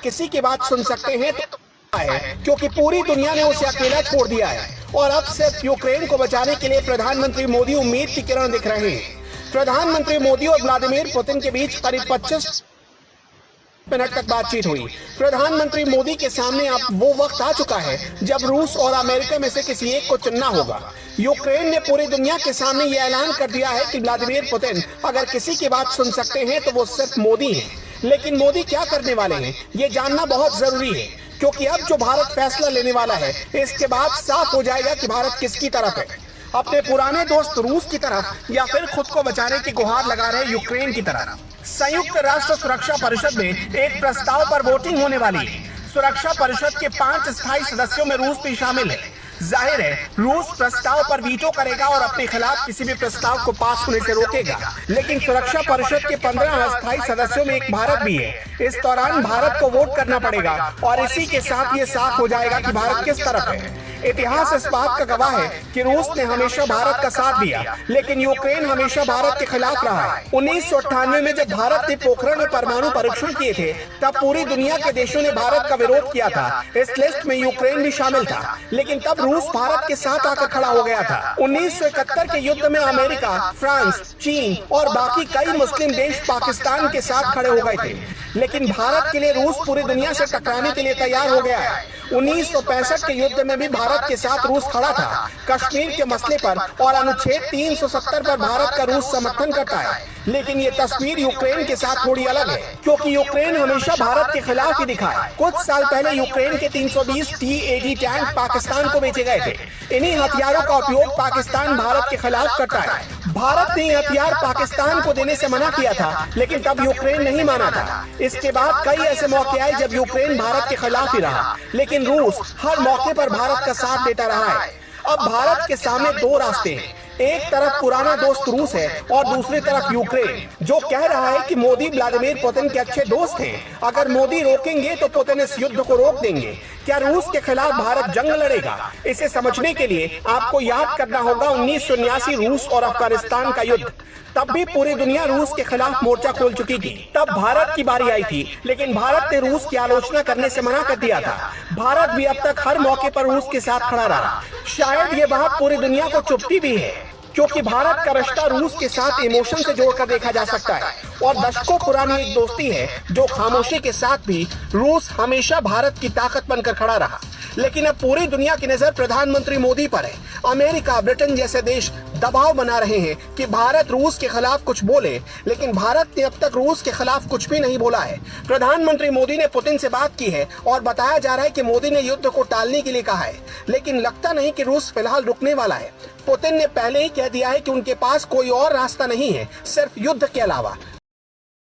किसी की बात सुन सकते हैं तो है, क्योंकि पूरी दुनिया ने उसे अकेला छोड़ दिया है और अब सिर्फ यूक्रेन को बचाने के लिए प्रधानमंत्री मोदी उम्मीद की किरण दिख रहे हैं। प्रधानमंत्री मोदी और व्लादिमीर पुतिन के बीच करीब 25 मिनट तक बातचीत हुई। प्रधानमंत्री मोदी के सामने अब वो वक्त आ चुका है जब रूस और अमेरिका में से किसी एक को चुनना होगा। यूक्रेन ने पूरी दुनिया के सामने ये ऐलान कर दिया है कि व्लादिमीर पुतिन अगर किसी की बात सुन सकते हैं तो वो सिर्फ मोदी हैं। लेकिन मोदी क्या करने वाले हैं ये जानना बहुत जरूरी है, क्योंकि अब जो भारत फैसला लेने वाला है इसके बाद साफ हो जाएगा कि भारत किसकी तरफ है, अपने पुराने दोस्त रूस की तरफ या फिर खुद को बचाने की गुहार लगा रहे यूक्रेन की तरफ। संयुक्त राष्ट्र सुरक्षा परिषद में एक प्रस्ताव पर वोटिंग होने वाली है। सुरक्षा परिषद के 5 स्थायी सदस्यों में रूस भी शामिल है। जाहिर है रूस प्रस्ताव पर वीटो करेगा और अपने खिलाफ किसी भी प्रस्ताव को पास होने से रोकेगा। लेकिन सुरक्षा परिषद के 15 अस्थायी सदस्यों में एक भारत भी है। इस दौरान भारत को वोट करना पड़ेगा और इसी के साथ ये साफ हो जाएगा कि भारत किस तरफ है। इतिहास इस बात का गवाह है कि रूस ने हमेशा भारत का साथ दिया, लेकिन यूक्रेन हमेशा भारत के खिलाफ रहा है। 1998 में जब भारत ने पोखरण में परमाणु परीक्षण किए थे तब पूरी दुनिया के देशों ने भारत का विरोध किया था। इस लिस्ट में यूक्रेन भी शामिल था, लेकिन तब रूस भारत के साथ आकर खड़ा हो गया था। 1971 के युद्ध में अमेरिका, फ्रांस, चीन और बाकी कई मुस्लिम देश पाकिस्तान के साथ खड़े हो गए थे, लेकिन भारत के लिए रूस पूरी दुनिया से टकराने के लिए तैयार हो गया है। 1965 के युद्ध में भी भारत के साथ रूस खड़ा था। कश्मीर के मसले पर और अनुच्छेद 370 पर भारत का रूस समर्थन करता है, लेकिन ये तस्वीर यूक्रेन के साथ थोड़ी अलग है, क्योंकि यूक्रेन हमेशा भारत के खिलाफ ही दिखा है। कुछ साल पहले यूक्रेन के 320 TAD टैंक पाकिस्तान को बेचे गए थे। इन्हीं हथियारों का उपयोग पाकिस्तान भारत के खिलाफ करता है। भारत ने हथियार पाकिस्तान को देने से मना किया था, लेकिन तब यूक्रेन नहीं माना था। इसके बाद कई ऐसे मौके आए जब यूक्रेन भारत के खिलाफ ही रहा, लेकिन रूस हर मौके पर भारत का साथ देता रहा है। अब भारत के सामने दो रास्ते हैं। एक तरफ पुराना दोस्त रूस है और दूसरी तरफ यूक्रेन, जो कह रहा है कि मोदी व्लादिमीर पुतिन के अच्छे दोस्त हैं। अगर मोदी रोकेंगे तो पुतिन इस युद्ध को रोक देंगे। क्या रूस के खिलाफ भारत जंग लड़ेगा? इसे समझने के लिए आपको याद करना होगा 1979 रूस और अफगानिस्तान का युद्ध। तब भी पूरी दुनिया रूस के खिलाफ मोर्चा खोल चुकी थी। तब भारत की बारी आई थी, लेकिन भारत ने रूस की आलोचना करने से मना कर दिया था। भारत भी अब तक हर मौके पर रूस के साथ खड़ा रहा। शायद ये बात पूरी दुनिया को चुभती भी है, क्योंकि भारत का रिश्ता रूस के साथ इमोशन से जोड़कर देखा जा सकता है और दशकों पुरानी एक दोस्ती है जो खामोशी के साथ भी रूस हमेशा भारत की ताकत बनकर खड़ा रहा। लेकिन अब पूरी दुनिया की नजर प्रधानमंत्री मोदी पर है। अमेरिका, ब्रिटेन जैसे देश दबाव बना रहे हैं कि भारत रूस के खिलाफ कुछ बोले, लेकिन भारत ने अब तक रूस के खिलाफ कुछ भी नहीं बोला है। प्रधानमंत्री मोदी ने पुतिन से बात की है और बताया जा रहा है कि मोदी ने युद्ध को टालने के लिए कहा है, लेकिन लगता नहीं कि रूस फिलहाल रुकने वाला है। पुतिन ने पहले ही कह दिया है कि उनके पास कोई और रास्ता नहीं है सिर्फ युद्ध के अलावा।